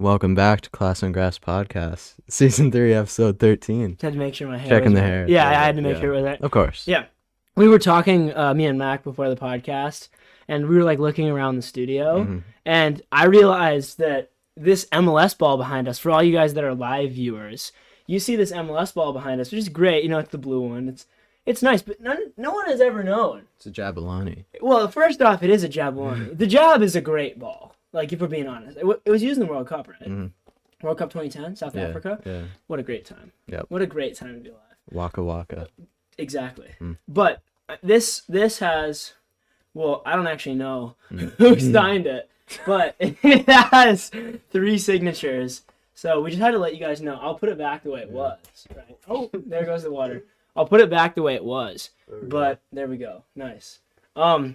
Welcome back to Class on Grass Podcast, Season 3, Episode 13. Had to make sure my hair Checking was the right. hair. Yeah, I had to make sure it was right. Of course. Yeah. We were talking, me and Mac, before the podcast, and we were, looking around the studio, and I realized that this MLS ball behind us, for all you guys that are live viewers, you see this MLS ball behind us, which is great. You know, it's the blue one. It's nice, but no one has ever known. It's a Jabulani. Well, first off, it is a Jabulani. The Jab is a great ball, if we're being honest. It was used in the World Cup, right? Mm-hmm. World Cup 2010, South Africa? Yeah. What a great time. Yep. What a great time to be alive. Waka Waka. Exactly. But this has, well, I don't actually know who signed it, but it has 3 signatures. So we just had to let you guys know. I'll put it back the way it was. Right? Oh, there goes the water. I'll put it back the way it was. But there we go. Nice. But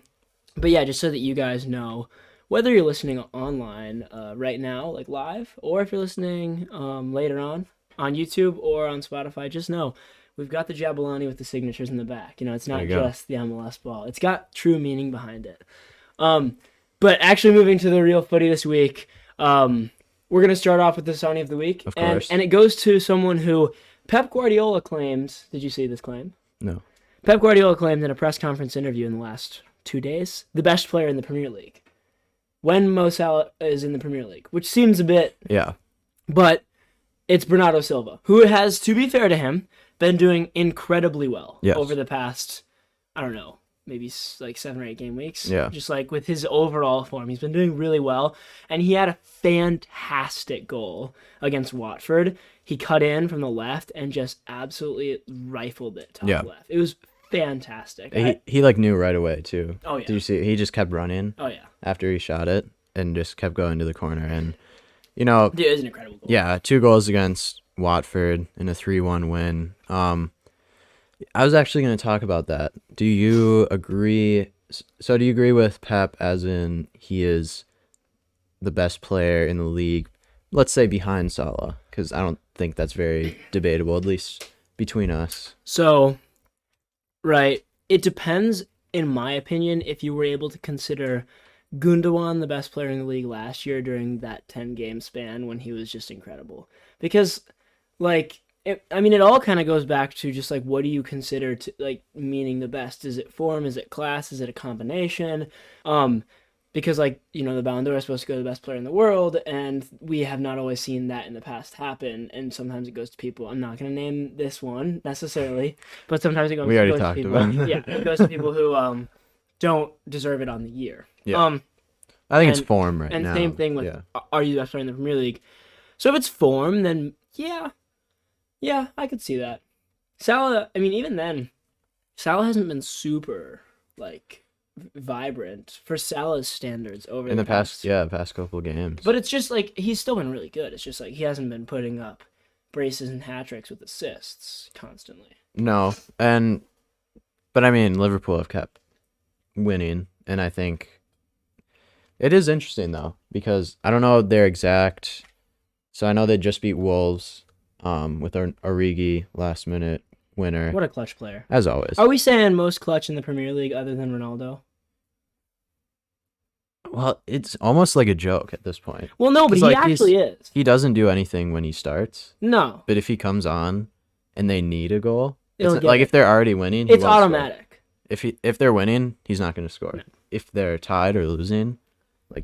yeah, just so that you guys know, whether you're listening online right now, live, or if you're listening later on YouTube or on Spotify, just know we've got the Jabulani with the signatures in the back. You know, it's not just the MLS ball. It's got true meaning behind it. But actually moving to the real footy this week, we're going to start off with the Sonny of the Week. Of course. And it goes to someone who Pep Guardiola claims, did you see this claim? No. Pep Guardiola claimed in a press conference interview in the last 2 days, the best player in the Premier League, when Mo Salah is in the Premier League, which seems a bit... Yeah. But it's Bernardo Silva, who has, to be fair to him, been doing incredibly well over the past, I don't know, maybe 7 or 8 game weeks. Yeah. Just with his overall form, he's been doing really well. And he had a fantastic goal against Watford. He cut in from the left and just absolutely rifled it top left. It was fantastic. He knew right away, too. Oh, yeah. Did you see? He just kept running. Oh, yeah. After he shot it and just kept going to the corner. And, you know... Dude, it was an incredible goal. Yeah, 2 goals against Watford in a 3-1 win. I was actually going to talk about that. Do you agree? So do you agree with Pep as in he is the best player in the league, let's say behind Salah? Because I don't think that's very debatable, at least between us. So, right, it depends, in my opinion, if you were able to consider Gundogan the best player in the league last year during that 10-game span when he was just incredible. Because, it all kind of goes back to just, what do you consider to, meaning the best? Is it form? Is it class? Is it a combination? Because, the Ballon d'Or is supposed to go to the best player in the world, and we have not always seen that in the past happen, and sometimes it goes to people. I'm not going to name this one, necessarily, but sometimes it goes, we already goes talked to people. about it. Yeah, it goes to people who don't deserve it on the year. Yeah. I think it's form right now. And same thing with, are you the best player in the Premier League? So if it's form, then yeah, I could see that. Salah, even then, Salah hasn't been super, vibrant for Salah's standards over in the past couple games. But it's just, he's still been really good. It's just, he hasn't been putting up braces and hat-tricks with assists constantly. No, but Liverpool have kept winning, and I think it is interesting, though, because I don't know their exact... So I know they just beat Wolves with our Origi last-minute winner. What a clutch player. As always. Are we saying most clutch in the Premier League other than Ronaldo? Well, it's almost like a joke at this point. Well, no, but he actually is. He doesn't do anything when he starts. No. But if he comes on and they need a goal, if they're already winning, it's automatic. Score. If they're winning, he's not going to score. No. If they're tied or losing,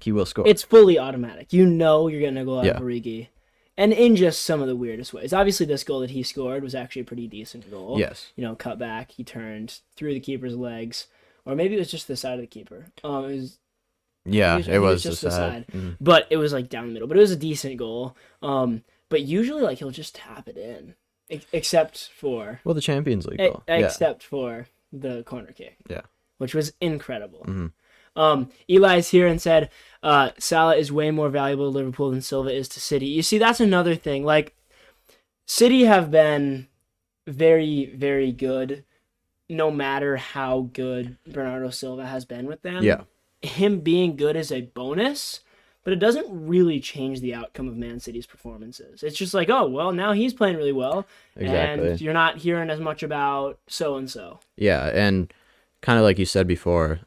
he will score. It's fully automatic. You know you're getting a goal out of Origi. And in just some of the weirdest ways. Obviously, this goal that he scored was actually a pretty decent goal. Yes. Cut back, he turned through the keeper's legs. Or maybe it was just the side of the keeper. It was just the side. Mm-hmm. But it was, down the middle. But it was a decent goal. But usually, he'll just tap it in. Except for... Well, the Champions League goal. Except for the corner kick. Yeah. Which was incredible. Mm-hmm. Eli's here and said Salah is way more valuable to Liverpool than Silva is to City. You see, that's another thing. City have been very, very good no matter how good Bernardo Silva has been with them. Yeah. Him being good is a bonus, but it doesn't really change the outcome of Man City's performances. It's just now he's playing really well. Exactly. And you're not hearing as much about so-and-so. Yeah, and kind of like you said before,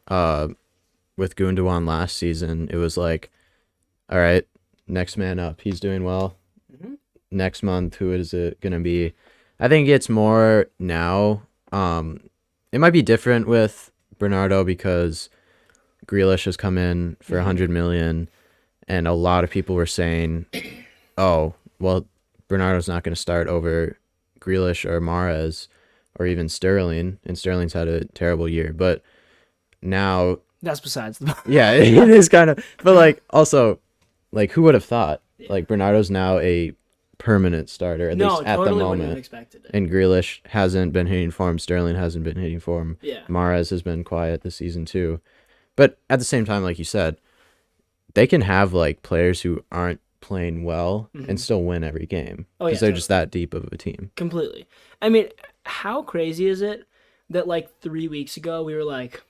with Gundogan last season, it was all right, next man up. He's doing well. Mm-hmm. Next month, who is it going to be? I think it's more now. It might be different with Bernardo because Grealish has come in for $100 million, and a lot of people were saying, "Oh, well, Bernardo's not going to start over Grealish or Mahrez or even Sterling," and Sterling's had a terrible year. But now, that's besides the point. yeah, it is kind of. But like, also, like, who would have thought? Like, Bernardo's now a permanent starter at least at totally the wouldn't moment. have expected it. And Grealish hasn't been hitting form. Sterling hasn't been hitting form. Yeah. Mahrez has been quiet this season too. But at the same time, like you said, they can have like players who aren't playing well and still win every game because they're just that deep of a team. Completely. I mean, how crazy is it that like 3 weeks ago we were like,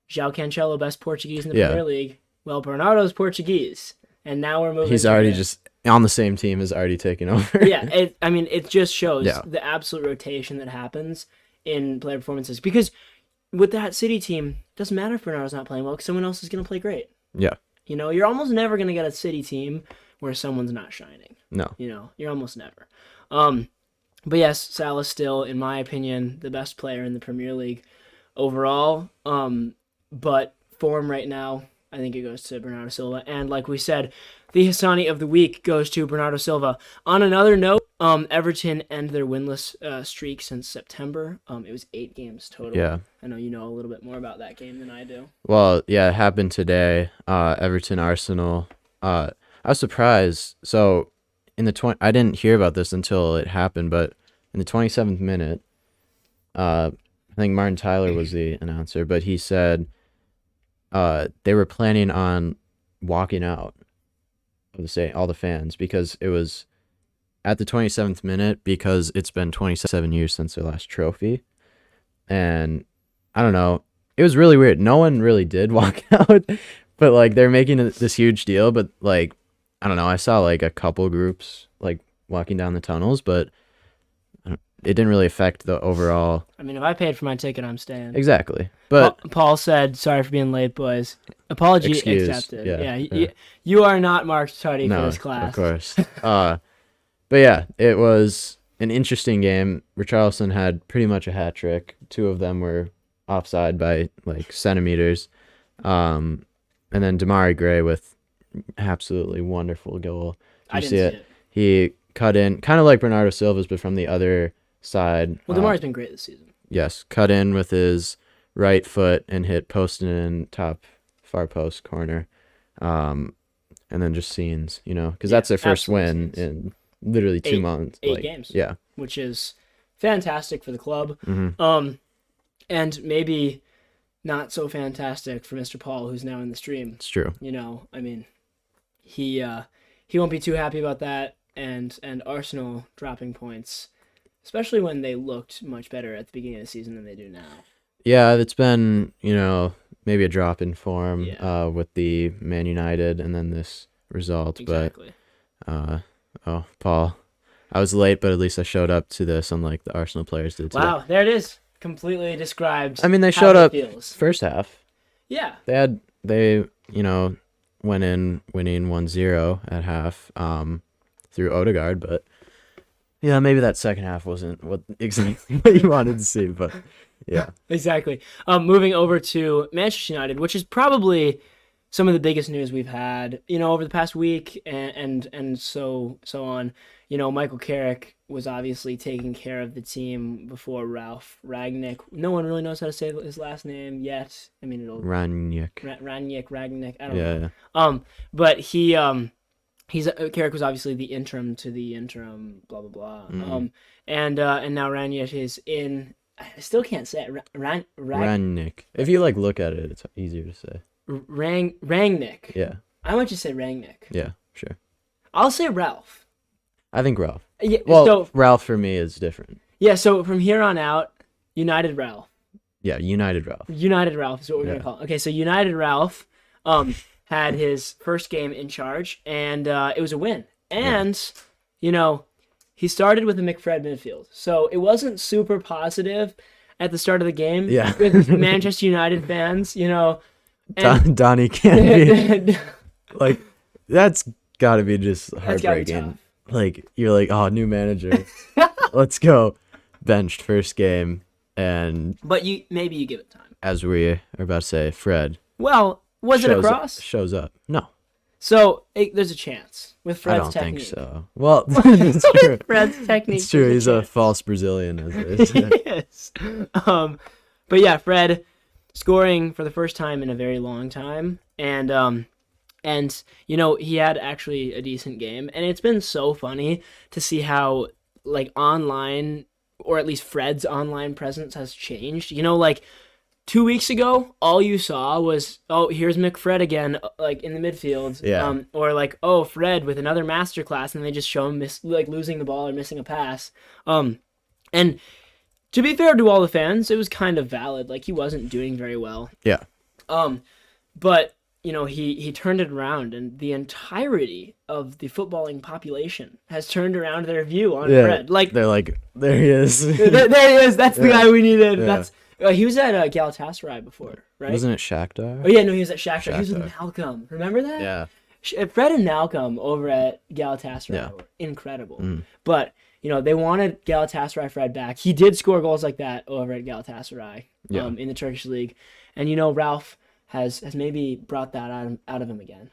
João Cancelo, best Portuguese in the Premier League. Well, Bernardo's Portuguese. And now we're moving. He's already just on the same team, has already taken over. Yeah, it just shows the absolute rotation that happens in player performances. Because with that City team, it doesn't matter if Bernardo's not playing well because someone else is going to play great. Yeah. You know, you're almost never going to get a City team where someone's not shining. No. You know, you're almost never. But yes, Salah's still, in my opinion, the best player in the Premier League overall. But form right now, I think it goes to Bernardo Silva. And like we said, the Hassani of the week goes to Bernardo Silva. On another note, Everton end their winless streak since September. It was 8 games total. Yeah. I know you know a little bit more about that game than I do. Well, yeah, it happened today. Everton, Arsenal. I was surprised. So I didn't hear about this until it happened, but in the 27th minute, I think Martin Tyler was the announcer, but he said they were planning on walking out of all the fans because it was at the 27th minute because it's been 27 years since their last trophy. And I don't know. It was really weird. No one really did walk out, but like they're making this huge deal. But like, I don't know. I saw like a couple groups like walking down the tunnels, but it didn't really affect the overall. I mean, if I paid for my ticket, I'm staying. Exactly. But Paul said, "Sorry for being late, boys. Apology accepted." Yeah. You are not marked tardy for this class. Of course. But yeah, it was an interesting game. Richarlison had pretty much a hat trick. 2 of them were offside by like centimeters. And then Damari Gray with absolutely wonderful goal. I didn't see it. He cut in, kind of like Bernardo Silva's, but from the other side. Well, Damari's been great this season. Yes, cut in with his right foot and hit post and top far post corner. And then just scenes, because that's their first win in literally 2 months. 8 games. Yeah. Which is fantastic for the club. Mm-hmm. And maybe not so fantastic for Mr. Paul, who's now in the stream. It's true. I mean, he won't be too happy about that. And Arsenal dropping points, especially when they looked much better at the beginning of the season than they do now. Yeah, it's been, maybe a drop in form with the Man United and then this result. Exactly. But, Paul, I was late, but at least I showed up to this, unlike the Arsenal players did today. Wow, there it is. Completely described. I mean, they showed up feels. First half. Yeah. They went in winning 1-0 at half through Odegaard, but yeah, maybe that second half wasn't exactly what you wanted to see, but yeah. Exactly. Moving over to Manchester United, which is probably some of the biggest news we've had, over the past week and so on. Michael Carrick was obviously taking care of the team before Ralph Rangnick. No one really knows how to say his last name yet. I mean, it'll Rangnick. Rangnick. I don't know. Yeah. But Carrick was obviously the interim to the interim, blah blah blah. Mm-hmm. And now Rangnick is in. I still can't say it. Rangnick. If you look at it, it's easier to say. Rangnick. Yeah. I want you to say Rangnick. Yeah, sure. I'll say Ralph. I think Ralph. Yeah. Well, so, Ralph for me is different. Yeah. So from here on out, United Ralph. Yeah, United Ralph. United Ralph is what we're gonna call it. Okay, so United Ralph, had his first game in charge, and it was a win. And he started with a McFred midfield, so it wasn't super positive at the start of the game. Yeah. With Manchester United fans, Donnie can't be that's gotta be just That's gotta be heartbreaking. Like, you're like, oh, new manager. Let's go. Benched first game. And But maybe you give it time. as we are about to say, Fred. Well, was it a cross? Shows up. No. So there's a chance with I Fred's don't technique. think so. Well, it's true. Fred's technique. It's true. He's a chance. false Brazilian, as they say. Yes. But yeah, Fred scoring for the first time in a very long time, and you know, he had actually a decent game, and it's been so funny to see how like online, or at least Fred's online presence has changed. You know, like 2 weeks ago, all you saw was, oh, here's McFred again, like in the midfield. Yeah. Or like, oh, Fred with another masterclass, and they just show him like losing the ball or missing a pass. And to be fair to all the fans, it was kind of valid. Like, he wasn't doing very well. Yeah. But you know, he turned it around, and the entirety of the footballing population has turned around their view on Fred. Like, they're like, there he is. there he is. That's the guy we needed. Yeah. That's he was at Galatasaray before, right? Wasn't it Shakhtar? Oh yeah, no, he was at Shakhtar. He was with Malcolm. Remember that? Yeah. Fred and Malcolm over at Galatasaray were incredible. But you know, they wanted Galatasaray Fred back. He did score goals like that over at Galatasaray in the Turkish league, and you know, Ralph has maybe brought that out of him again.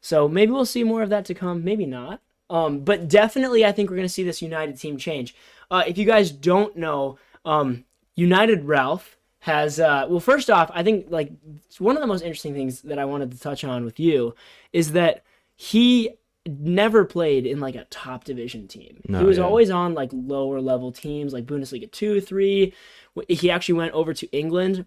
So maybe we'll see more of that to come. Maybe not. But definitely, I think we're gonna see this United team change. If you guys don't know, United Ralph has well, first off, I think like one of the most interesting things that I wanted to touch on with you is that he never played in like a top division team. He was always on like lower level teams like Bundesliga 2, 3. He actually went over to England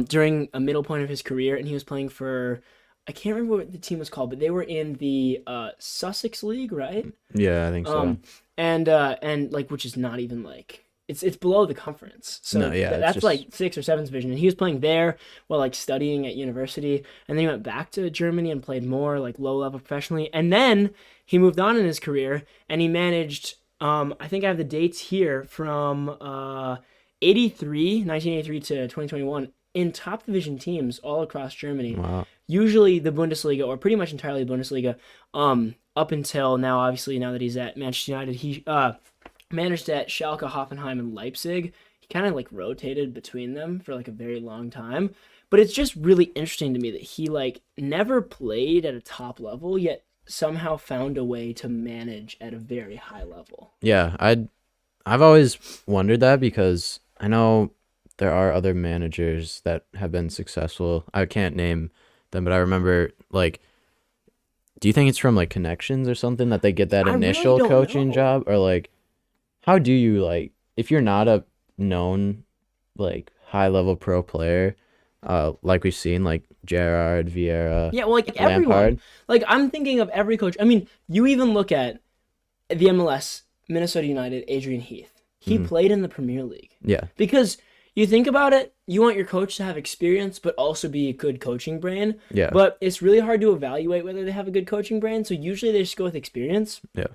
during a middle point of his career, and he was playing for, I can't remember what the team was called, but they were in the Sussex League, right? Yeah, I think so. And like, which is not even like, it's below the conference, so that's just like 6th or 7th division, and he was playing there while like studying at university, and then he went back to Germany and played more like low level professionally, and then he moved on in his career, and he managed I think I have the dates here from 1983 to 2021 in top division teams all across Germany. Wow. Usually the Bundesliga, or pretty much entirely the Bundesliga, up until now. Obviously, now that he's at Manchester United, he managed at Schalke, Hoffenheim, and Leipzig. He kind of like rotated between them for like a very long time. But it's just really interesting to me that he like never played at a top level, yet somehow found a way to manage at a very high level. Yeah, I've always wondered that, because I know there are other managers that have been successful. I can't name them, but I remember, like, do you think it's from like connections or something that they get that initial really don't coaching know. job? Or like, how do you, like, if you're not a known like high level pro player, like we've seen like Gerrard, Vieira, Yeah, well, like everyone. Lampard. Like, I'm thinking of every coach. I mean, you even look at the MLS, Minnesota United, Adrian Heath. He played in the Premier League. Yeah. Because you think about it, you want your coach to have experience, but also be a good coaching brain. Yeah. But it's really hard to evaluate whether they have a good coaching brain. So usually they just go with experience. Yeah.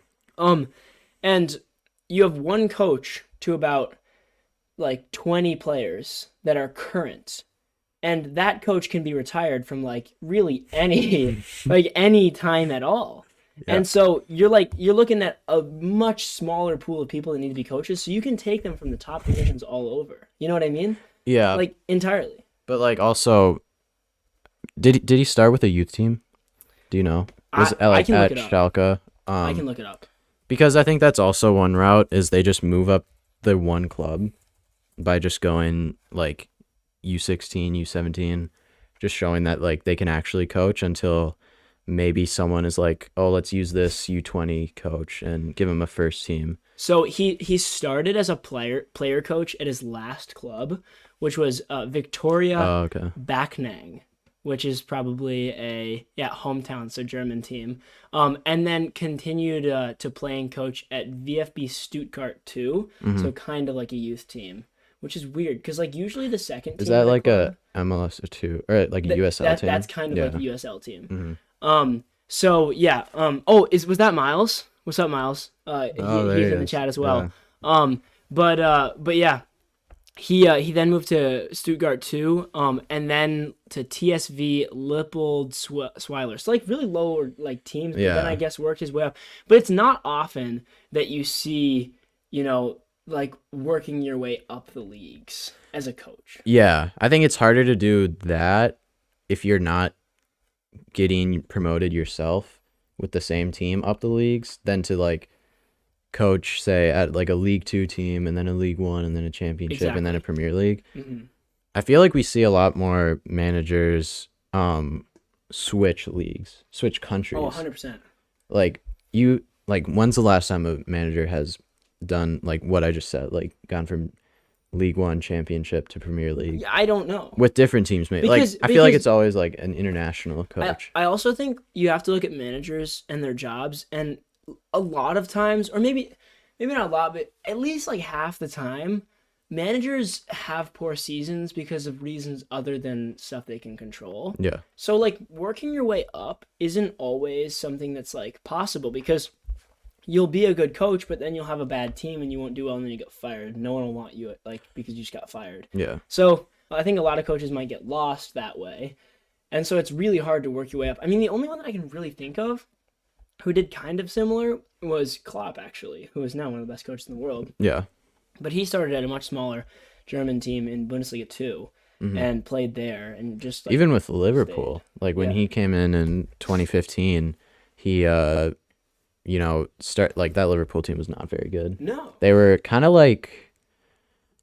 And you have one coach to about like 20 players that are current. And that coach can be retired from like really any like any time at all. Yeah. And so you're looking at a much smaller pool of people that need to be coaches, so you can take them from the top divisions all over. You know what I mean? Yeah. Like entirely. But like also, did he start with a youth team? Do you know? Was I like can look at it up. Schalke? I can look it up. Because I think that's also one route, is they just move up the one club by just going like U16, U17, just showing that like they can actually coach until maybe someone is like, oh, let's use this U20 coach and give him a first team. So he started as a player coach at his last club, which was Victoria Backnang, which is probably a hometown, so German team. And then continued to play and coach at VfB Stuttgart 2, so kind of like a youth team, which is weird because like usually the second team is that like club, a MLS or two, or like a USL team? That's kind of like a USL team. So yeah. Was that Miles? What's up, Miles? He's in the chat as well. Yeah. But yeah, He then moved to Stuttgart too, and then to TSV Lippold-Swiler. So like really lower like teams, but then I guess worked his way up. But it's not often that you see, like working your way up the leagues as a coach. Yeah, I think it's harder to do that if you're not getting promoted yourself with the same team up the leagues than to like coach, say, at like a League 2 team and then a League 1 and then a championship and then a Premier League. Mm-hmm. I feel like we see a lot more managers switch leagues, switch countries. Oh, 100%. Like when's the last time a manager has done like what I just said, like gone from League 1 championship to Premier League? Yeah, I don't know. With different teams, maybe. I feel like it's always like an international coach. I also think you have to look at managers and their jobs, and a lot of times, or maybe not a lot, but at least like half the time, managers have poor seasons because of reasons other than stuff they can control. Yeah. So like working your way up isn't always something that's like possible, because you'll be a good coach, but then you'll have a bad team and you won't do well and then you get fired. No one will want you because you just got fired. Yeah. So I think a lot of coaches might get lost that way. And so it's really hard to work your way up. I mean, the only one that I can really think of who did kind of similar was Klopp, actually, who is now one of the best coaches in the world. Yeah. But he started at a much smaller German team in Bundesliga 2 and played there, and just like, even with Liverpool, like when he came in 2015, he that Liverpool team was not very good. No. They were kind of like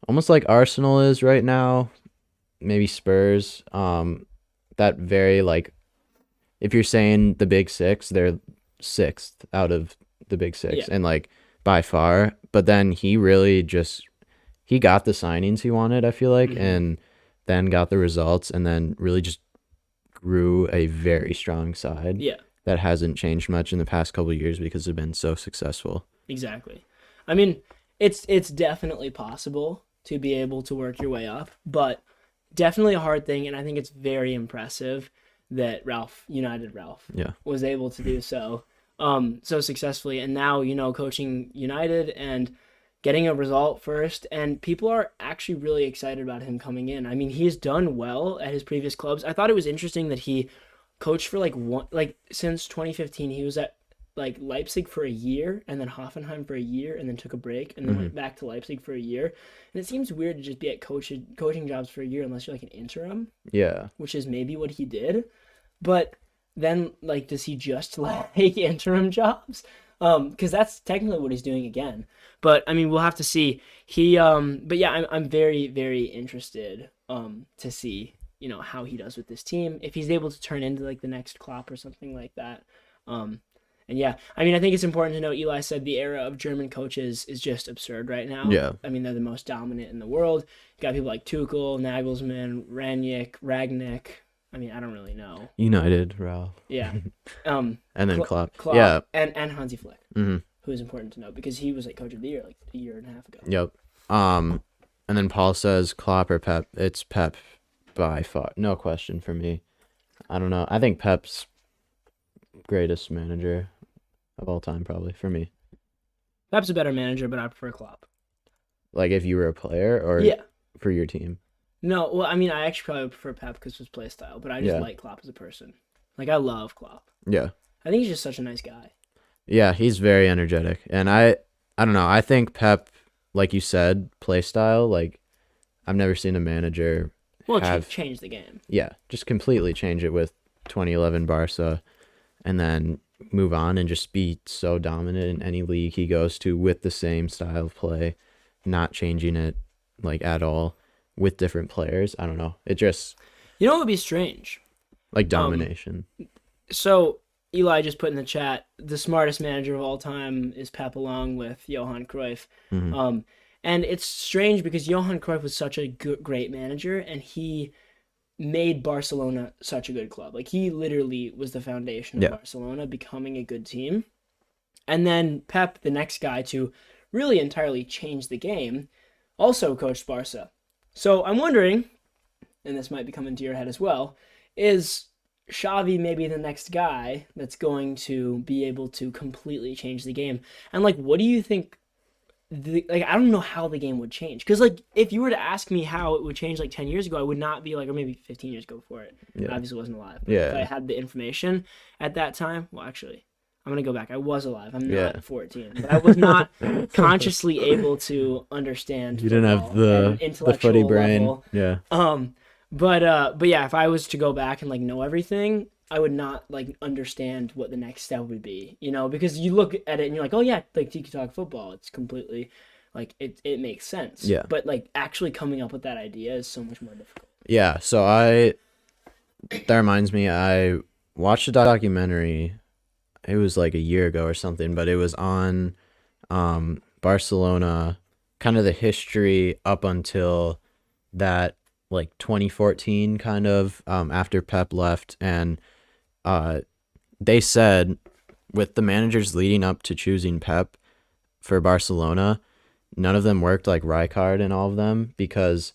almost like Arsenal is right now, maybe Spurs. That very like, if you're saying the big six, they're sixth out of the big six, and like by far. But then he really he got the signings he wanted, I feel like, and then got the results, and then really just grew a very strong side. Yeah. That hasn't changed much in the past couple of years because it's been so successful. Exactly. I mean, it's definitely possible to be able to work your way up, but definitely a hard thing, and I think it's very impressive that Ralph was able to do so successfully, and now coaching United and getting a result first, and people are actually really excited about him coming in. I mean, he's done well at his previous clubs. I thought it was interesting that he coached for since 2015 he was at like Leipzig for a year, and then Hoffenheim for a year, and then took a break, and then went back to Leipzig for a year. And it seems weird to just be at coaching jobs for a year unless you're like an interim. Yeah. Which is maybe what he did. But then, like, does he just like interim jobs? Because that's technically what he's doing again. But I mean, we'll have to see. But yeah, I'm very, very interested to see how he does with this team, if he's able to turn into like the next Klopp or something like that. And yeah, I mean, I think it's important to note, Eli said the era of German coaches is just absurd right now. Yeah. I mean, they're the most dominant in the world. You got people like Tuchel, Nagelsmann, Rangnick. I mean, I don't really know. United, Ralph. Yeah. And then Klopp. Yeah. And Hansi Flick, who is important to know because he was like coach of the year like a year and a half ago. Yep. And then Paul says Klopp or Pep. It's Pep by far. No question for me. I don't know. I think Pep's greatest manager of all time, probably, for me. Pep's a better manager, but I prefer Klopp. Like if you were a player or for your team? No, well, I mean, I actually probably prefer Pep because of his play style, but I just like Klopp as a person. Like, I love Klopp. Yeah. I think he's just such a nice guy. Yeah, he's very energetic. And I don't know, I think Pep, like you said, play style, like, I've never seen a manager change the game. Yeah, just completely change it with 2011 Barca, and then move on and just be so dominant in any league he goes to with the same style of play, not changing it, like, at all, with different players. I don't know. It just... what would be strange? Like domination. So, Eli just put in the chat, the smartest manager of all time is Pep, along with Johan Cruyff. And it's strange because Johan Cruyff was such a great manager, and he made Barcelona such a good club. Like, he literally was the foundation of Barcelona becoming a good team. And then Pep, the next guy to really entirely change the game, also coached Barca. So I'm wondering, and this might be coming to your head as well, is Xavi maybe the next guy that's going to be able to completely change the game? And, like, what do you think like I don't know how the game would change, because like if you were to ask me how it would change like 10 years ago, I would not be like, or maybe 15 years ago before it. Yeah. I obviously wasn't alive. But Yeah. if I had the information at that time, well, actually, I'm gonna go back. I was alive. I'm not 14, but I was not consciously able to understand. You didn't have football at an the intellectual footy brain. level. Yeah. But yeah, if I was to go back and like know everything, I would not like understand what the next step would be, you know, because you look at it and you're like, oh yeah, like Tiki Talk football, it's completely like it makes sense. Yeah. But like actually coming up with that idea is so much more difficult. Yeah. So that reminds me, I watched a documentary. It was like a year ago or something, but it was on Barcelona, kind of the history up until that like 2014 kind of after Pep left, and they said with the managers leading up to choosing Pep for Barcelona, none of them worked like Rijkaard and all of them, because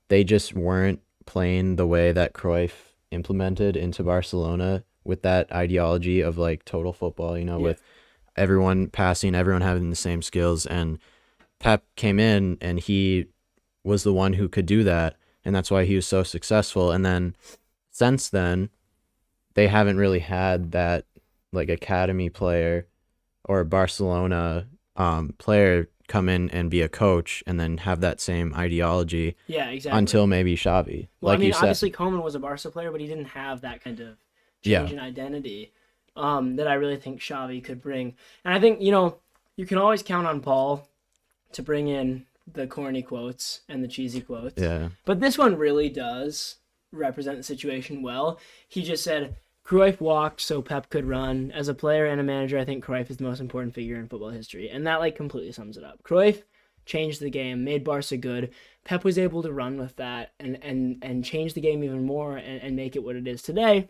they just weren't playing the way that Cruyff implemented into Barcelona with that ideology of like total football, you know, with everyone passing, everyone having the same skills. And Pep came in and he was the one who could do that. And that's why he was so successful. And then since then, they haven't really had that like academy player or Barcelona player come in and be a coach and then have that same ideology. Yeah, exactly. Until maybe Xavi. Well, like I mean, you said. obviously Koeman was a Barca player, but he didn't have that kind of change in identity that I really think Xavi could bring. And I think, you know, you can always count on Paul to bring in the corny quotes and the cheesy quotes. Yeah. But this one really does represent the situation well. He just said, Cruyff walked so Pep could run. As a player and a manager, I think Cruyff is the most important figure in football history. And that like completely sums it up. Cruyff changed the game, made Barca good. Pep was able to run with that and change the game even more and make it what it is today.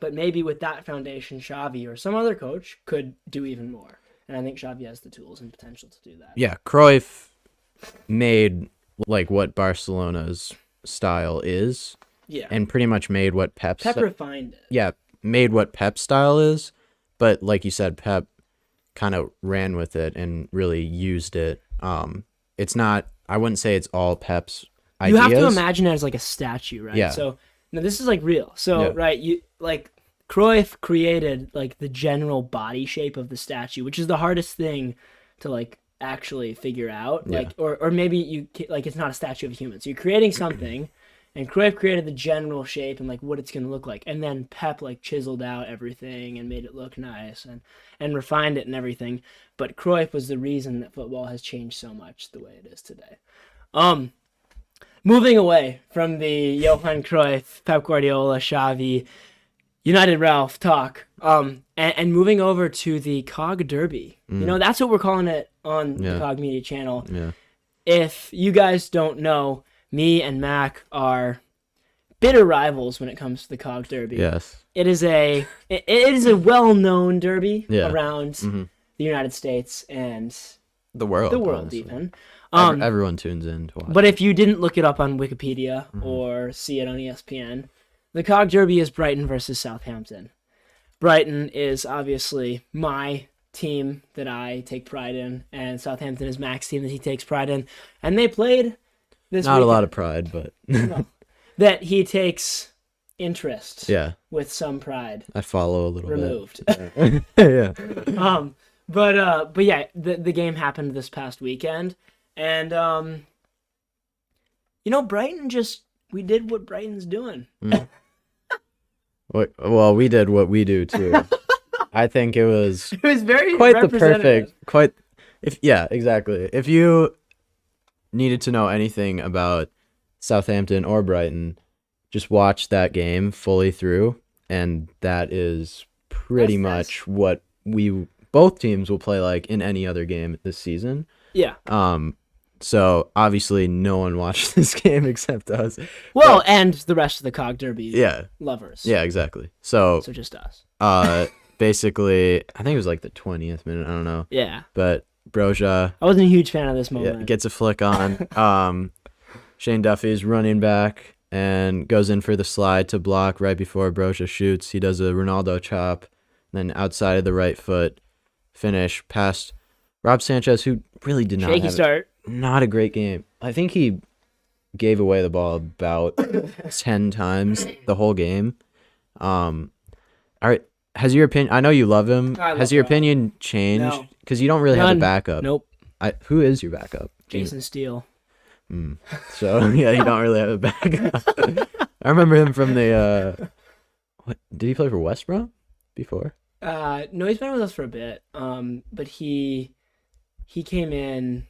But maybe with that foundation, Xavi or some other coach could do even more. And I think Xavi has the tools and potential to do that. Yeah, Cruyff made like what Barcelona's style is. Yeah. And pretty much made what Pep refined it. Yeah, made what Pep's style is. But like you said, Pep kind of ran with it and really used it. It's not, I wouldn't say it's all Pep's ideas. You have to imagine it as like a statue, right? Yeah. So now this is like real. So right, you like Cruyff created like the general body shape of the statue, which is the hardest thing to like actually figure out. Like or maybe you like it's not a statue of a human. So you're creating something and Cruyff created the general shape and like what it's going to look like. And then Pep like chiseled out everything and made it look nice and refined it and everything. But Cruyff was the reason that football has changed so much the way it is today. Moving away from the Johan Cruyff, Pep Guardiola, Xavi, United Ralph talk, and moving over to the COG Derby. You know, that's what we're calling it on the COG Media channel. Yeah. If you guys don't know, me and Mac are bitter rivals when it comes to the COG Derby. Yes. It is a well-known derby around the United States and the world. Honestly. Even. Everyone tunes in to watch. But if you didn't look it up on Wikipedia or see it on ESPN, the COG Derby is Brighton versus Southampton. Brighton is obviously my team that I take pride in, and Southampton is Mac's team that he takes pride in. And they played this Not weekend. a lot of pride, but No. That he takes interest with some pride I follow a little removed. bit. Yeah. But yeah, the game happened this past weekend, and you know, Brighton we did what Brighton's doing. Well, we did what we do too. I think it was very quite the perfect. Exactly. If you needed to know anything about Southampton or Brighton, just watch that game fully through, and that is pretty much what both teams will play like in any other game this season. Yeah. So obviously no one watched this game except us. Well, and the rest of the COG Derby lovers. Yeah, exactly. So just us. Basically, I think it was like the 20th minute. I don't know. Yeah. But Broja. I wasn't a huge fan of this moment. Gets a flick on. Shane Duffy's running back and goes in for the slide to block right before Broja shoots. He does a Ronaldo chop, then outside of the right foot, finish past Rob Sanchez, who really did not Shaky have start. not a great game. I think he gave away the ball about 10 times the whole game. All right, has your opinion? I know you love him. I Has love your Rob. opinion changed? No. Because you don't really have a None. backup. Nope. Who is your backup? Jason Steele. So yeah, you don't really have a backup. I remember him from the. What did he play for West Brom before? No, he's been with us for a bit. But he came in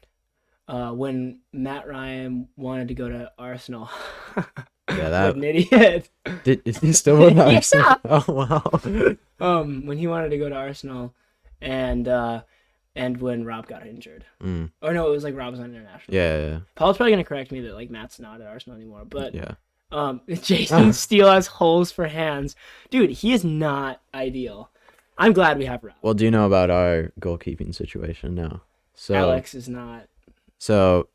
when Matt Ryan wanted to go to Arsenal. Yeah, What an idiot. is he still with us? Yeah. Oh wow. When he wanted to go to Arsenal, and when Rob got injured. Or no, it was like Rob was on international. Yeah. Paul's probably gonna correct me that like Matt's not at Arsenal anymore, but Yeah. Jason Steele has holes for hands. Dude, he is not ideal. I'm glad we have Rob. Well, do you know about our goalkeeping situation now? So Alex is not. So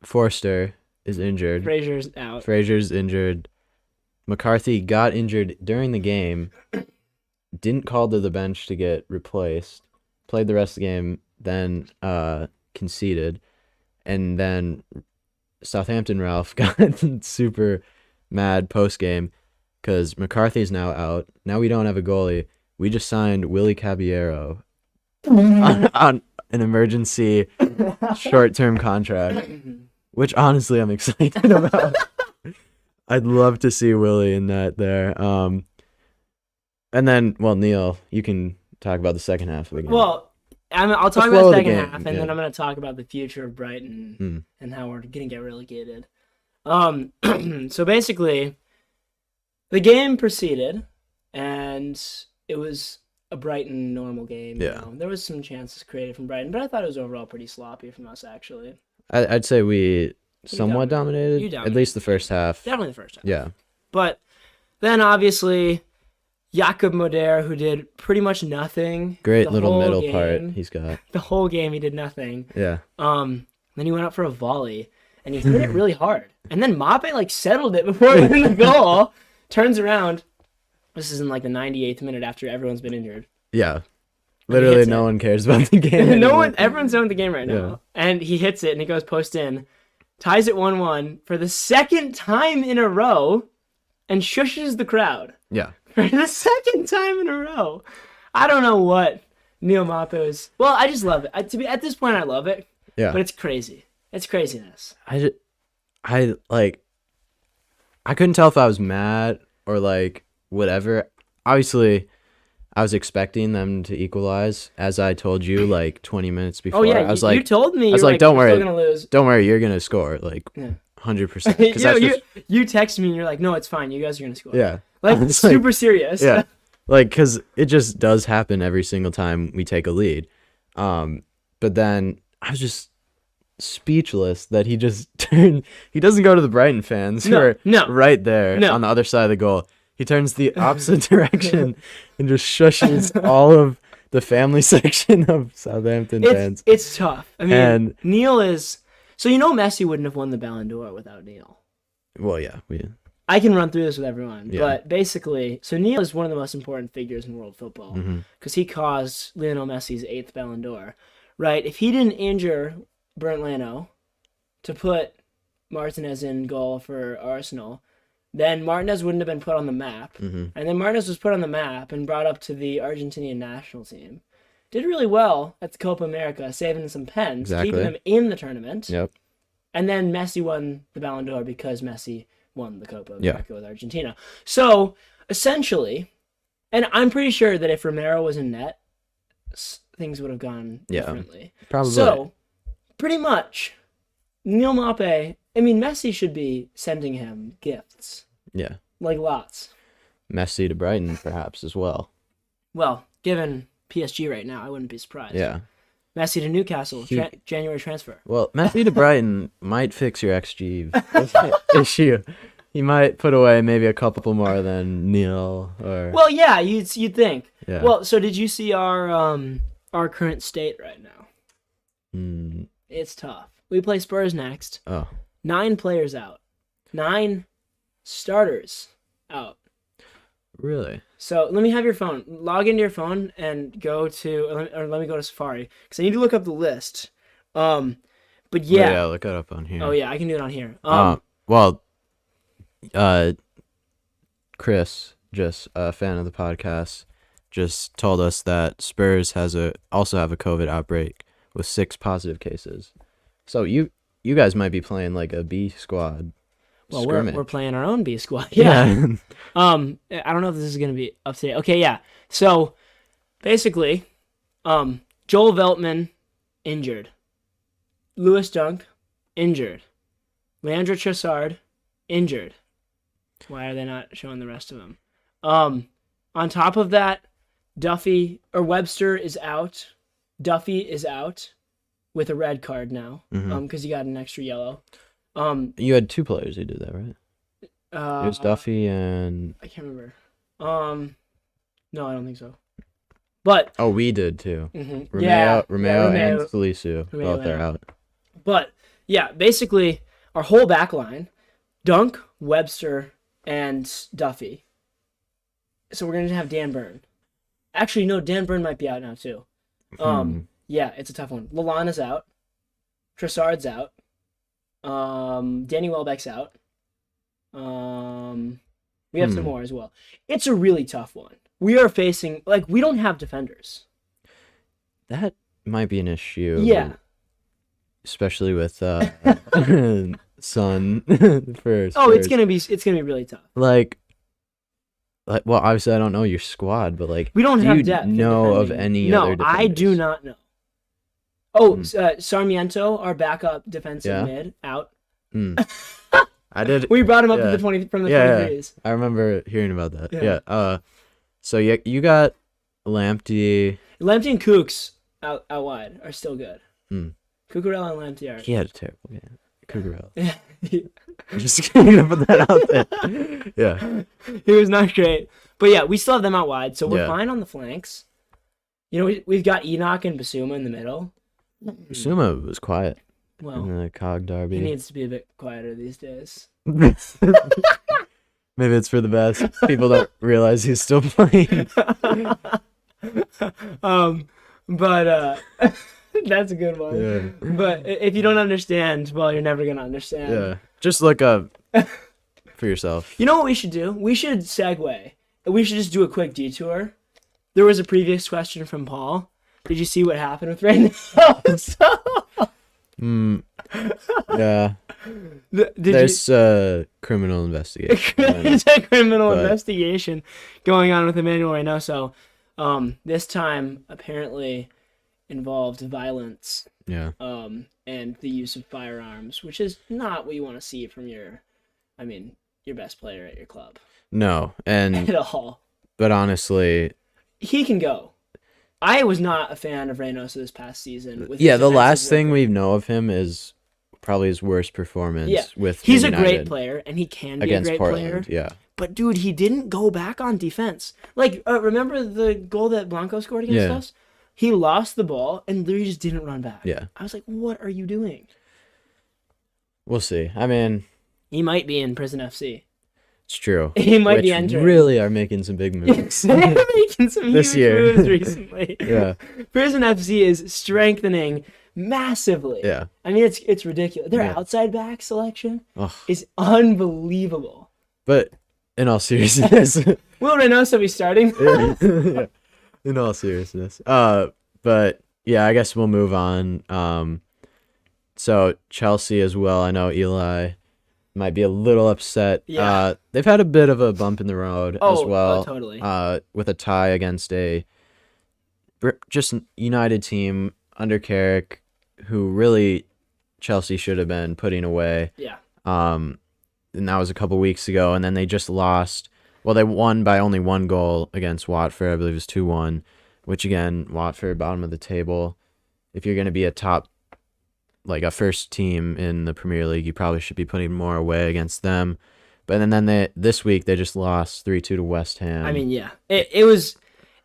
Forster is injured. Frazier's out. Frazier's injured. McCarthy got injured during the game. Didn't call to the bench to get replaced. Played the rest of the game, then conceded. And then Southampton Ralph got super mad post-game because McCarthy's now out. Now we don't have a goalie. We just signed Willie Caballero on an emergency short-term contract, which honestly I'm excited about. I'd love to see Willie in that there. And then, well, Neil, you can talk about the second half of the game. Well, I'll talk flow about of the the second game, half, and yeah. then I'm going to talk about the future of Brighton and how we're going to get relegated. So basically, the game proceeded, and it was a Brighton normal game. Yeah. You know? There was some chances created from Brighton, but I thought it was overall pretty sloppy from us, actually. I'd say we somewhat dominated. You At dominated. least the first half. Definitely the first half. Yeah. But then, obviously, Jakob Moder, who did pretty much nothing. Great the little whole middle game. part he's got. The whole game, he did nothing. Yeah. Then he went out for a volley, and he hit it really hard. And then Mape like settled it before it went in the goal. Turns around. This is in like the 98th minute after everyone's been injured. Yeah. Literally, hits no it. one cares about the game. No anymore. one, everyone's done with the game right now. Yeah. And he hits it, and it goes post in, ties it 1-1 for the second time in a row, and shushes the crowd Yeah. for the second time in a row. I don't know what Neil Mape is. Well, I just love it. At this point, I love it. Yeah. But it's crazy. It's craziness. I couldn't tell if I was mad or like whatever. Obviously, I was expecting them to equalize, as I told you like 20 minutes before. Oh yeah, I was you told me. I was you were like, don't we're worry, still gonna lose. don't worry, you're gonna score like 100%. You texted me and you're like, no, it's fine. You guys are gonna score. Yeah, like It's super serious. yeah, like because it just does happen every single time we take a lead. But then I was just speechless that he just turned. He doesn't go to the Brighton fans who are right there on the other side of the goal. He turns the opposite direction and just shushes all of the family section of Southampton fans. It's tough. I mean, And- Neil is. So you know Messi wouldn't have won the Ballon d'Or without Neil. Well, yeah, I can run through this with everyone, Yeah. but basically, so Neil is one of the most important figures in world football because he caused Lionel Messi's 8th Ballon d'Or, right? If he didn't injure Bernd Leno to put Martinez in goal for Arsenal, then Martinez wouldn't have been put on the map. And then Martinez was put on the map and brought up to the Argentinian national team. Did really well at the Copa America, saving some pens, keeping them in the tournament. Yep. And then Messi won the Ballon d'Or because Messi won the Copa America with Argentina. So, essentially, and I'm pretty sure that if Romero was in net, things would have gone differently. Probably. So, pretty much, Neil Mape, I mean, Messi should be sending him gifts. Yeah. Like lots. Messi to Brighton, perhaps, as well. Well, given PSG right now, I wouldn't be surprised. Yeah. Messi to Newcastle, January transfer. Well, Messi to Brighton might fix your XG issue. He might put away maybe a couple more than Neil or. Well, yeah, you'd think. Yeah. Well, so did you see our current state right now? It's tough. We play Spurs next. Oh. 9 players out. 9 starters out. Really? So let me have your phone. Log into your phone and go to, or let me go to Safari because I need to look up the list. But yeah. Yeah, look it up on here. Oh yeah, I can do it on here. Well, Chris, just a fan of the podcast, just told us that Spurs also have a COVID outbreak with 6 positive cases. So you guys might be playing like a B squad. Well, scrimmage. we're playing our own B squad. Yeah. I don't know if this is gonna be up to date. Okay, yeah. So basically, Joel Veltman injured. Lewis Dunk injured. Leandro Trossard injured. Why are they not showing the rest of them? On top of that, Webster is out. Duffy is out with a red card now. Because he got an extra yellow. You had 2 players who did that, right? It was Duffy and I can't remember. No, I don't think so. But we did too. Mm-hmm. Romeo and Salisu both are out. But yeah, basically our whole back line, Dunk, Webster, and Duffy. So we're gonna have Dan Byrne. Actually, no, Dan Byrne might be out now too. Yeah, it's a tough one. Lallana's out. Trossard's out. Danny Welbeck's out. We have some more as well. It's a really tough one. We are facing, we don't have defenders. That might be an issue. Yeah. Especially with Son for Spurs. Oh, it's gonna be really tough. Like, well, obviously I don't know your squad, but we don't have Do depth. you know of any other defenders? No, I do not know. Oh, Sarmiento, our backup defensive mid, out. I did. We brought him up to the 23s. I remember hearing about that. Yeah. So you got Lamptey. Lamptey and Kooks out wide are still good. Cucurella and Lamptey are. He had a terrible game. Cucurella. I'm just gonna put that out there. Yeah. He was not great. But yeah, we still have them out wide, so we're fine on the flanks. You know, we've got Enoch and Basuma in the middle. Basuma was quiet. Well, in the COG derby. He needs to be a bit quieter these days. Maybe it's for the best. People don't realize he's still playing. But that's a good one. Yeah. But if you don't understand, well, you're never gonna understand. Yeah. Just look up for yourself. You know what we should do? We should segue. We should just do a quick detour. There was a previous question from Paul. Did you see what happened with Reynoso? Yeah. There's criminal investigation. There's a criminal investigation going on with Emmanuel Reynoso. This time apparently involved violence. Yeah. And the use of firearms, which is not what you want to see from your best player at your club. No, and at all. But honestly, he can go. I was not a fan of Reynoso this past season. The last thing we know of him is probably his worst performance with He's United a great player, and he can be a great Portland, player. Yeah. But, dude, he didn't go back on defense. Remember the goal that Blanco scored against us? He lost the ball and literally just didn't run back. Yeah. I was like, what are you doing? We'll see. I mean, he might be in Prison FC. It's true. He might be entering. Really are making some big moves. They're making some this huge year. moves recently. Yeah. Prison FC is strengthening massively. Yeah. I mean, it's ridiculous. Their outside back selection is unbelievable. But in all seriousness, will Reynoso be starting? Yeah. In all seriousness, but yeah, I guess we'll move on. So Chelsea as well. I know Eli might be a little upset. Yeah. They've had a bit of a bump in the road as well. Oh, totally. With a tie against a just United team under Carrick, who really Chelsea should have been putting away. Yeah. And that was a couple weeks ago, and then they just lost. Well, they won by only 1 goal against Watford. I believe it was 2-1, which again, Watford, bottom of the table. If you're going to be a top, a first team in the Premier League, you probably should be putting more away against them. But then this week, they just lost 3-2 to West Ham. I mean, yeah. It was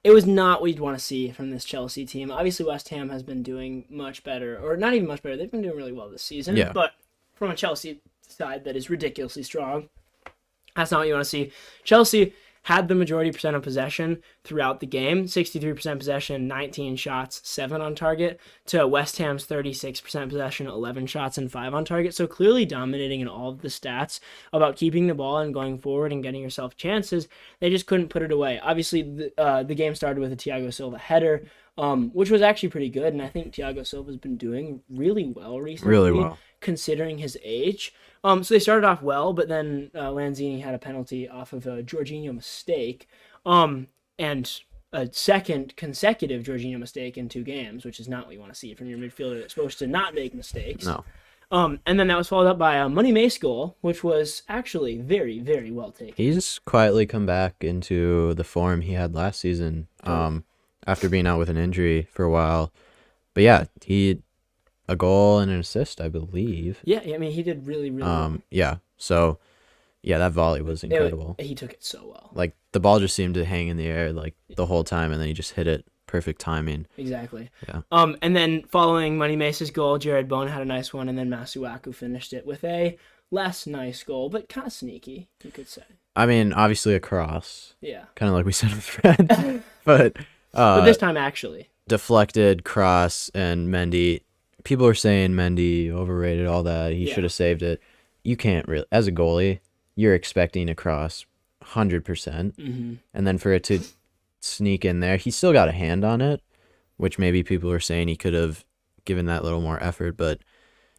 not what you'd want to see from this Chelsea team. Obviously, West Ham has been doing much better, or not even much better. They've been doing really well this season. Yeah. But from a Chelsea side that is ridiculously strong, that's not what you want to see. Chelsea had the majority percent of possession throughout the game, 63% possession, 19 shots, 7 on target, to West Ham's 36% possession, 11 shots, and 5 on target. So clearly dominating in all of the stats about keeping the ball and going forward and getting yourself chances. They just couldn't put it away. Obviously, the game started with a Thiago Silva header, which was actually pretty good, and I think Thiago Silva's been doing really well recently. Really well. Considering his age. So they started off well, but then Lanzini had a penalty off of a Jorginho mistake, and a second consecutive Jorginho mistake in 2 games, which is not what you want to see from your midfielder that's supposed to not make mistakes. No. And then that was followed up by a Money Mace goal, which was actually very, very well taken. He's quietly come back into the form he had last season, after being out with an injury for a while. But yeah, a goal and an assist, I believe. Yeah, I mean, he did really, really well. Yeah. So, yeah, that volley was incredible. He took it so well. Like, the ball just seemed to hang in the air, like, the whole time, and then he just hit it. Perfect timing. Exactly. Yeah. And then following Money Mace's goal, Jared Bowen had a nice one, and then Masuaku finished it with a less nice goal, but kind of sneaky, you could say. I mean, obviously a cross. Yeah. Kind of like we said with Fred. but this time, actually. Deflected cross, and Mendy. People are saying Mendy overrated, all that. He should have saved it. You can't really, as a goalie, you're expecting a cross 100%. Mm-hmm. And then for it to sneak in there, he still got a hand on it, which maybe people are saying he could have given that little more effort, but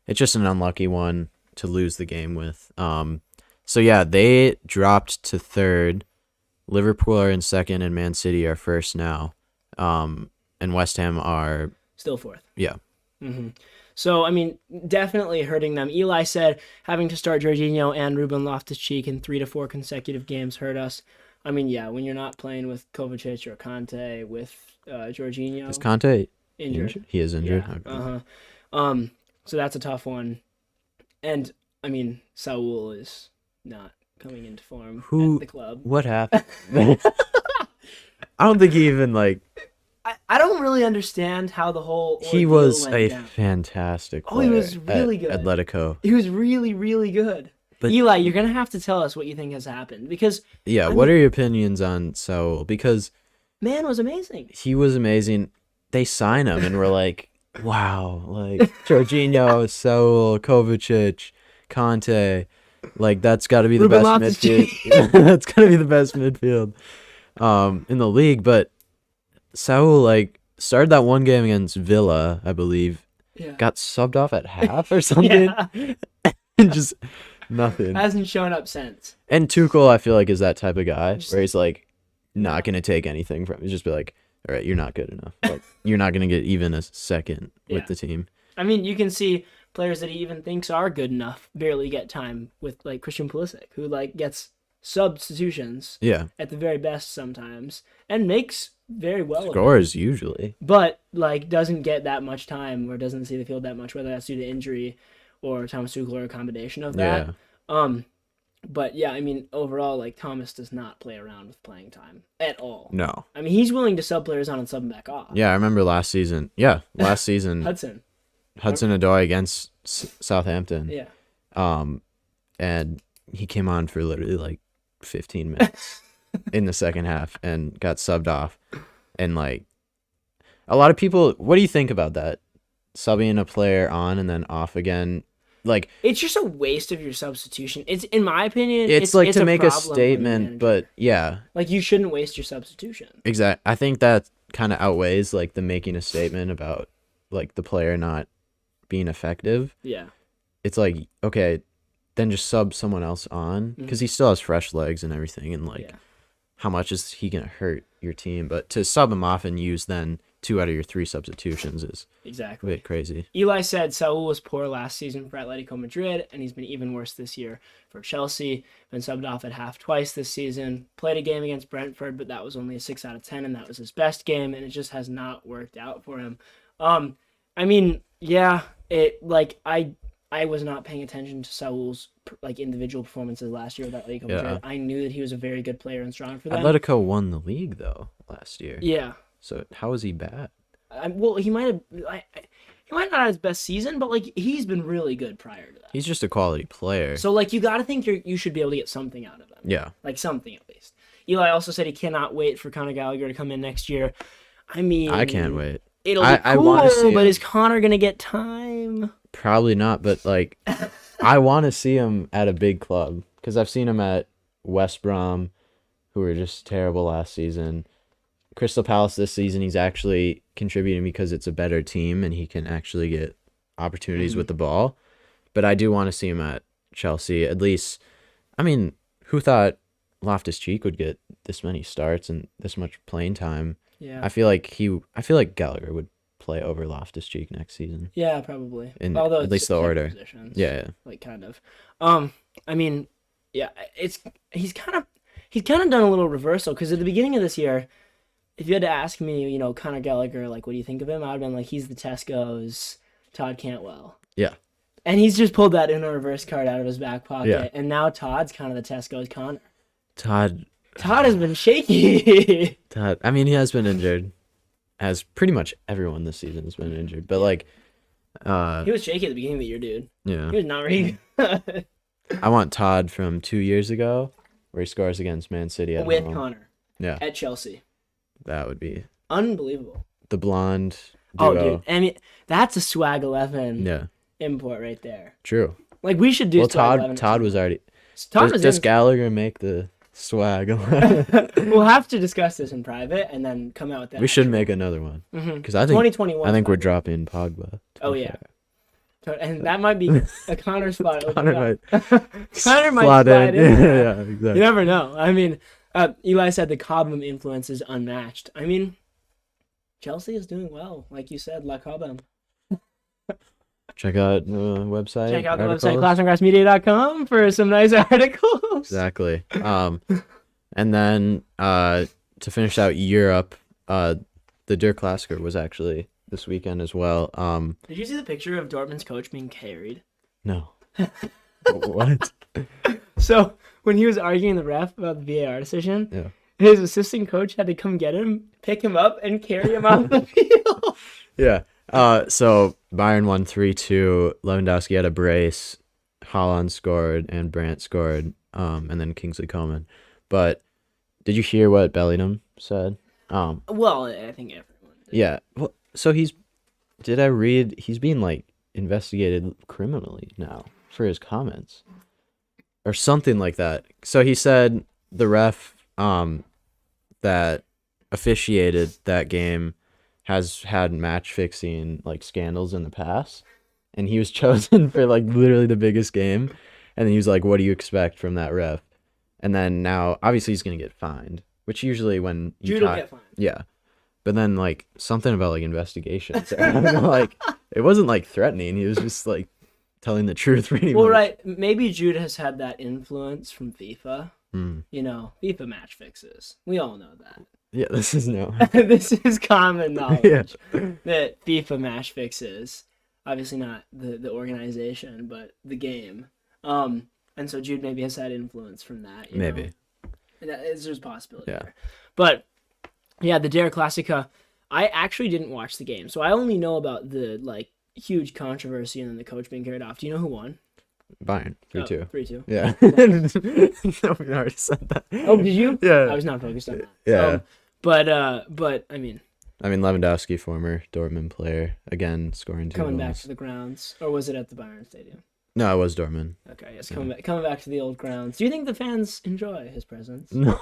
it's just an unlucky one to lose the game with. So yeah, they dropped to 3rd. Liverpool are in 2nd, and Man City are 1st now. And West Ham are still 4th. Yeah. Mm-hmm. So, I mean, definitely hurting them. Eli said having to start Jorginho and Ruben Loftus-Cheek in 3 to 4 consecutive games hurt us. I mean, yeah, when you're not playing with Kovacic or Conte, with Jorginho. Is Conte injured? He is injured. Yeah. So that's a tough one. And, I mean, Saul is not coming into form at the club. What happened? I don't think he even, I don't really understand how the whole he was a down. Fantastic player. He was really good. Atletico. He was really, really good. But Eli, you're going to have to tell us what you think has happened. Because what are your opinions on Saul? Because man was amazing. He was amazing. They sign him, and we're like, wow. Like, Jorginho, Saul, Kovacic, Conte. Like, that's got to be the best midfield. That's got to be the best midfield in the league. But Saul, started that one game against Villa, I believe. Yeah. Got subbed off at half or something. And just nothing. Hasn't shown up since. And Tuchel, I feel like, is that type of guy where he's not going to take anything from. He's just be like, all right, you're not good enough. You're not going to get even a second with the team. I mean, you can see players that he even thinks are good enough barely get time with Christian Pulisic, who gets substitutions at the very best sometimes and makes very well. Scores usually. But doesn't get that much time or doesn't see the field that much, whether that's due to injury or Thomas Tuchel or a combination of that. Yeah. But yeah, I mean, overall, Thomas does not play around with playing time at all. No. I mean, he's willing to sub players on and sub them back off. Yeah, I remember last season. Yeah, last season. Hudson-Odoi against Southampton. Yeah. And he came on for literally 15 minutes in the second half and got subbed off. And a lot of people, what do you think about that? Subbing a player on and then off again? It's just a waste of your substitution. It's, in my opinion, it's to make a statement, but yeah. You shouldn't waste your substitution. Exactly. I think that kind of outweighs the making a statement about the player not being effective. Yeah. It's okay, then just sub someone else on because he still has fresh legs and everything, and how much is he gonna hurt your team? But to sub him off and use then 2 out of your 3 substitutions is a bit crazy. Eli said Saul was poor last season for Atletico Madrid, and he's been even worse this year for Chelsea. Been subbed off at half twice this season. Played a game against Brentford, but that was only a 6 out of 10, and that was his best game, and it just has not worked out for him. I mean, yeah, I was not paying attention to Saul's individual performances last year with Atletico Madrid. I knew that he was a very good player and strong for them. Atletico won the league though last year. Yeah. So how is he bad? Well, he might have. He might not have his best season, but he's been really good prior to that. He's just a quality player. So you got to think you should be able to get something out of him. Yeah. Something at least. Eli also said he cannot wait for Conor Gallagher to come in next year. I mean, I can't wait. It'll be I cool, wanna see but him. is Conor gonna get time? Probably not, but like, I want to see him at a big club because I've seen him at West Brom, who were just terrible last season. Crystal Palace this season, he's actually contributing because it's a better team and he can actually get opportunities with the ball. But I do want to see him at Chelsea. At least, I mean, who thought Loftus-Cheek would get this many starts and this much playing time? Yeah. I feel like Gallagher would play over Loftus-Cheek next season. Yeah, probably. Although at least the order. Positions, yeah. Like kind of. I mean, yeah, he's kind of done a little reversal because at the beginning of this year, if you had to ask me, you know, Conor Gallagher, like, what do you think of him? I'd have been like, he's the Tesco's Todd Cantwell. Yeah. And he's just pulled that in a reverse card out of his back pocket. Yeah. And now Todd's kind of the Tesco's Conor. Todd has been shaky. I mean, he has been injured, as pretty much everyone this season has been injured. But like, he was shaky at the beginning of the year, dude. Yeah, he was not very good. I want Todd from 2 years ago, where he scores against Man City at with home. Conor. Yeah, at Chelsea. That would be unbelievable. The blonde duo. Oh, dude, I mean, that's a swag 11. Yeah. Import right there. True. Like we should do. Well, swag 11 Todd was already. Does Gallagher make the swag? We'll have to discuss this in private and then come out with that. We should make another one because I think 2021. I think we're dropping Pogba. Oh yeah, and that might be a Conor spot. Conor might slide in. Yeah, exactly. You never know. I mean, Eli said the Cobham influence is unmatched. I mean, Chelsea is doing well, like you said, La Cobham. Check out the website. Check out the website, classandgrassmedia.com for some nice articles. Exactly. And then to finish out Europe, the Der Klassiker was actually this weekend as well. Did you see the picture of Dortmund's coach being carried? No. What? So when he was arguing the ref about the VAR decision, yeah, his assistant coach had to come get him, pick him up, and carry him off the field. Yeah. So Bayern won 3-2. Lewandowski had a brace. Haaland scored and Brandt scored. And then Kingsley Coman. But did you hear what Bellingham said? Well, I think everyone did. Yeah. Well, so he's being like investigated criminally now for his comments or something like that. So he said the ref that officiated that game has had match fixing like scandals in the past, and he was chosen for like literally the biggest game, and then he was like, what do you expect from that ref? And then now obviously he's gonna get fined, which usually when you Jude will get fined. Yeah, but then like something about like investigations. Like it wasn't like threatening, he was just like telling the truth pretty much. Right, maybe Jude has had that influence from FIFA. You know, FIFA match fixes, we all know that. Yeah, this is this is common knowledge. Yeah. That FIFA match fixes, obviously not the organization, but the game. And so Jude maybe has had influence from that. Maybe. There's a possibility Yeah. there. But yeah, the Der Klassiker, I actually didn't watch the game, so I only know about the like huge controversy and then the coach being carried off. Do you know who won? Bayern 3-2. 3-2. Yeah. No, we already said that. Oh, did you? Yeah. I was not focused on that. Yeah. But I mean, Lewandowski, former Dortmund player, again scoring 2 coming goals. back to the grounds, or was it at the Bayern Stadium? No, it was Dortmund. Okay, yes, coming back to the old grounds. Do you think the fans enjoy his presence? No.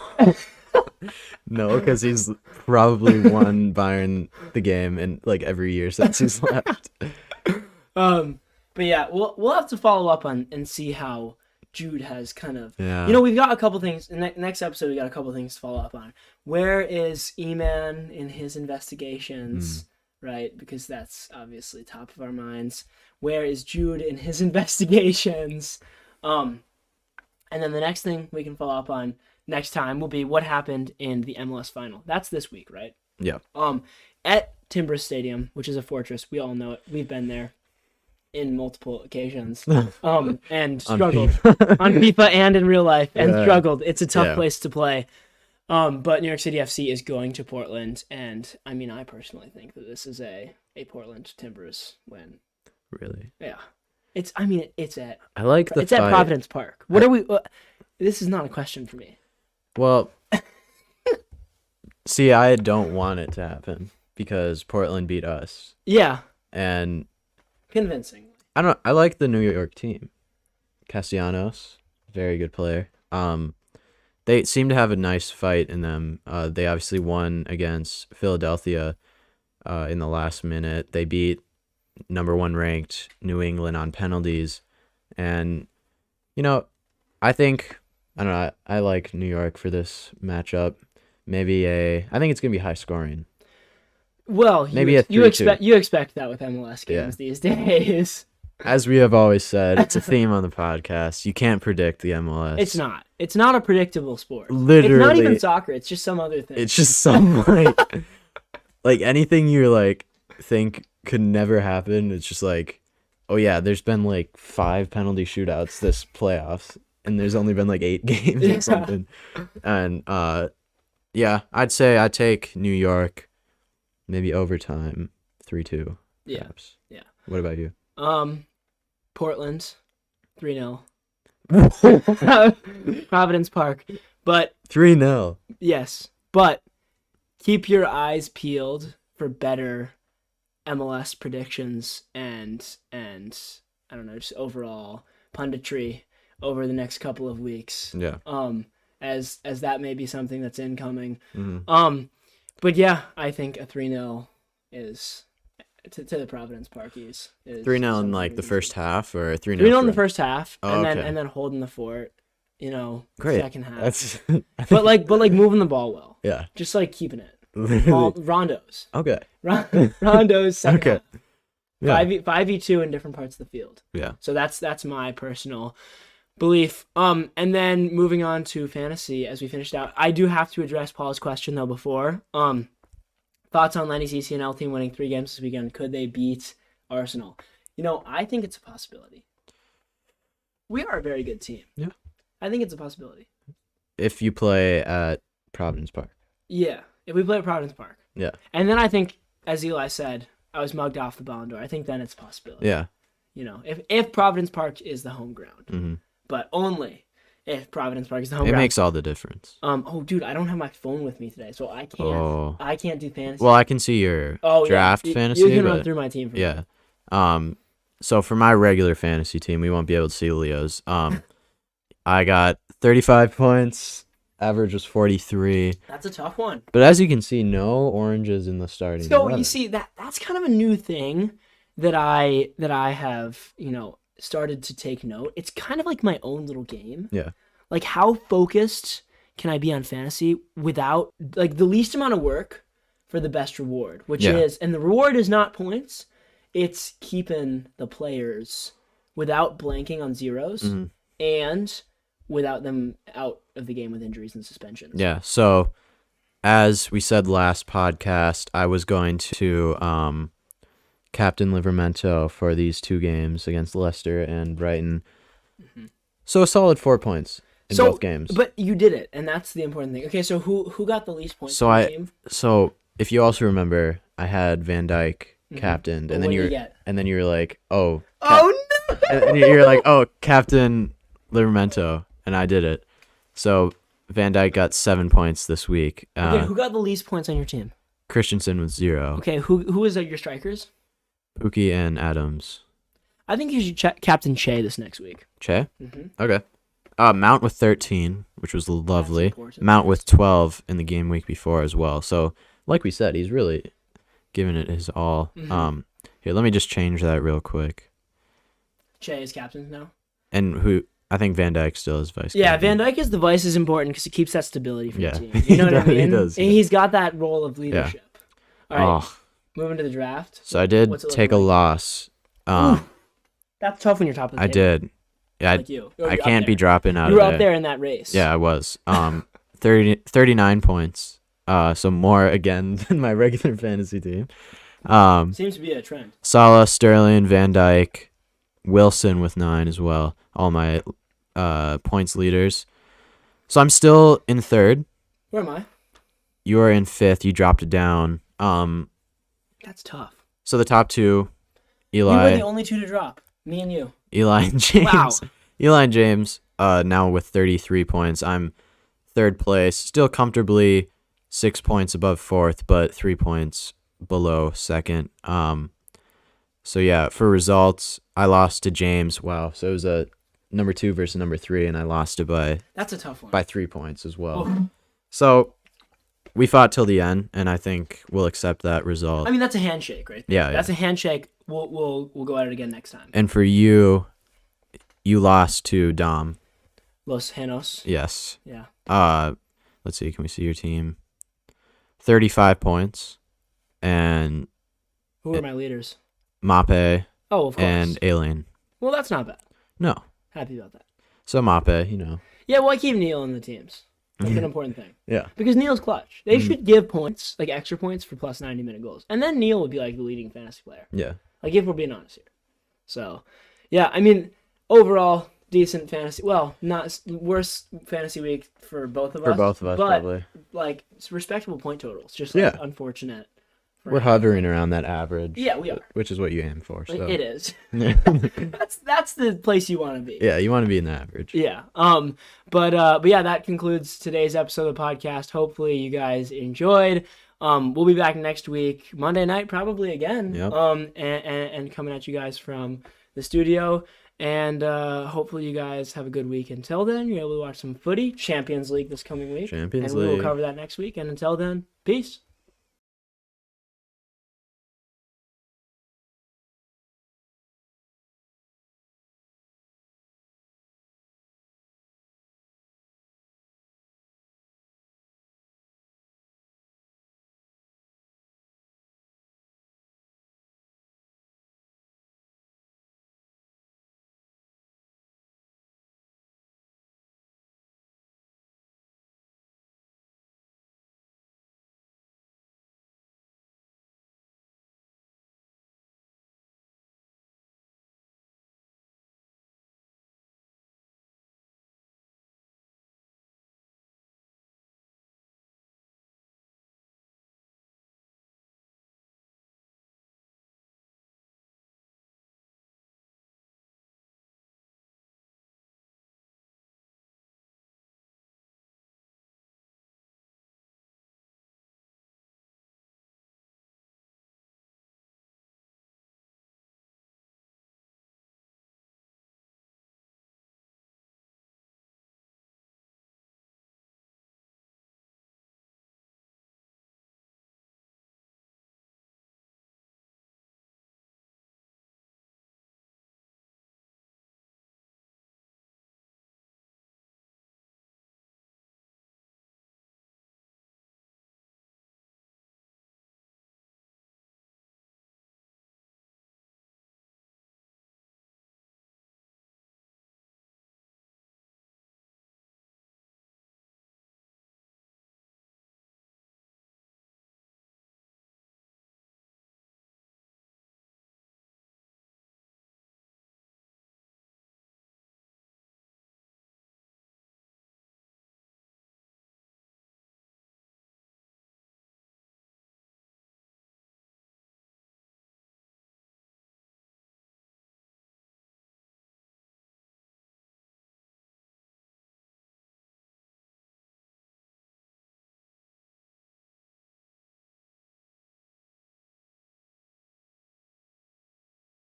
No, because he's probably won Bayern the game in like every year since he's left. But yeah, we'll have to follow up on and see how Jude has kind of. Yeah. You know, we've got a couple things. Next episode, we got a couple things to follow up on. Where is E-Man in his investigations? Right, because that's obviously top of our minds. Where is Jude in his investigations? And then the next thing we can follow up on next time will be what happened in the MLS final. That's this week, right? Yeah. At Timbers Stadium, which is a fortress, we all know it. We've been there in multiple occasions. And struggled on FIFA and in real life, and struggled. It's a tough place to play. But New York City FC is going to Portland, and I mean, I personally think that this is a Portland Timbers win. Really? Yeah. It's at I like the it's fight. at Providence Park. What are we? This is not a question for me. Well, See, I don't want it to happen because Portland beat us. Yeah. And convincing. I like the New York team. Castellanos, very good player. They seem to have a nice fight in them. They obviously won against Philadelphia in the last minute. They beat number 1 ranked New England on penalties. And, I think, I don't know, I like New York for this matchup. I think it's going to be high scoring. Well, maybe you expect that with MLS games these days. As we have always said, it's a theme on the podcast. You can't predict the MLS. It's not. It's not a predictable sport. Literally. It's not even soccer. It's just some other thing. It's just some like anything you think could never happen. It's just oh yeah, there's been 5 penalty shootouts this playoffs, and there's only been 8 games or something. And yeah, I'd say I take New York, maybe overtime, 3-2. Yeah. Perhaps. Yeah. What about you? Portland, 3-0. Providence Park, but 3-0. Yes, but keep your eyes peeled for better MLS predictions and I don't know, just overall punditry over the next couple of weeks. Yeah. As that may be something that's incoming. Mm-hmm. But yeah, I think a 3-0 is to the Providence Parkies. 3-0 in the first half, or 3-0? 3-0 in the first half, and then holding the fort. Great. Second half. but moving the ball well. Yeah. Just keeping it. Literally. Rondos. Okay. Rondos. Second Okay. half. Yeah. 5v2 in different parts of the field. Yeah. So that's my personal belief. And then moving on to fantasy as we finished out, I do have to address Paul's question though before. Thoughts on Lenny's ECNL team winning 3 games this weekend? Could they beat Arsenal? I think it's a possibility. We are a very good team. Yeah. I think it's a possibility. If you play at Providence Park. Yeah. If we play at Providence Park. Yeah. And then I think, as Eli said, I was mugged off the Ballon d'Or. I think then it's a possibility. Yeah. If Providence Park is the home ground. Mm-hmm. But only if Providence Park is the home It ground. makes all the difference. Oh, dude, I don't have my phone with me today, so I can't do fantasy. Well, I can see your draft fantasy. You can run through my team for me. Yeah. So for my regular fantasy team, we won't be able to see Leo's. I got 35 points. Average was 43. That's a tough one. But as you can see, no oranges in the starting. So 11. you see that's kind of a new thing that I have, started to take note. It's kind of like my own little game. Yeah. How focused can I be on fantasy without the least amount of work for the best reward, which is, and the reward is not points, it's keeping the players without blanking on zeros and without them out of the game with injuries and suspensions. Yeah. So as we said last podcast, I was going to captain Livermento for these 2 games against Leicester and Brighton. Mm-hmm. So a solid 4 points in both games. But you did it, and that's the important thing. Okay, so who got the least points on the team? So if you also remember, I had Van Dijk captained, and then you were like, oh, no! and you're like, oh, captain Livermento, and I did it. So Van Dijk got 7 points this week. Okay, who got the least points on your team? Christensen with 0. Okay, who is your strikers? Pookie and Adams. I think you should captain Che this next week. Che? Mm-hmm. Okay. Mount with 13, which was lovely. Mount with 12 in the game week before as well. So, like we said, he's really giving it his all. Mm-hmm. Here, let me just change that real quick. Che is captain now? And I think Van Dijk still is vice captain. Yeah, Van Dijk is the vice is important because he keeps that stability for the team. You know what I mean? He does. And he's got that role of leadership. Yeah. All right. Moving to the draft. So I did take a loss. That's tough when you're top of the table. I did. Yeah, like you. I can't be dropping out of there. You were there. up there in that race. Yeah, I was. 39 points. So more again than my regular fantasy team. Seems to be a trend. Salah, Sterling, Van Dijk, Wilson with 9 as well. All my points leaders. So I'm still in 3rd. Where am I? You are in 5th. You dropped it down. That's tough. So the top 2, Eli. You were the only 2 to drop. Me and you. Eli and James. Wow. Eli and James, now with 33 points. I'm 3rd place, still comfortably 6 points above fourth, but 3 points below second. So yeah, for results, I lost to James. Wow. So it was a number 2 versus number 3, and I lost it That's a tough one. by 3 points as well. Oh. So we fought till the end, and I think we'll accept that result. I mean, that's a handshake, right there. Yeah, That's a handshake. We'll go at it again next time. And for you lost to Dom. Los Hanos. Yes. Yeah. Let's see. Can we see your team? 35 points, and Who are my leaders? Mape Oh, of course. and Alien. Well, that's not bad. No. Happy about that. So Mape, you know. Yeah, well, I keep Neil in the teams. That's an important thing. Yeah. Because Neil's clutch. They should give points, like extra points for plus 90-minute goals. And then Neil would be like the leading fantasy player. Yeah. Like, if we're being honest here. So, yeah, I mean, overall, decent fantasy. Well, not worst fantasy week for both of us. For both of us, but, probably. like, it's respectable point totals. Just, Yeah. unfortunate. We're hovering around that average. Yeah, we are. Which is what you aim for. So. It is. That's the place you want to be. Yeah, you want to be in the average. Yeah. But yeah, that concludes today's episode of the podcast. Hopefully you guys enjoyed. We'll be back next week, Monday night, probably again. Yep. And coming at you guys from the studio. And hopefully you guys have a good week. Until then, you're able to watch some footy, Champions League this coming week. Champions and we will League. cover that next week. And until then, peace.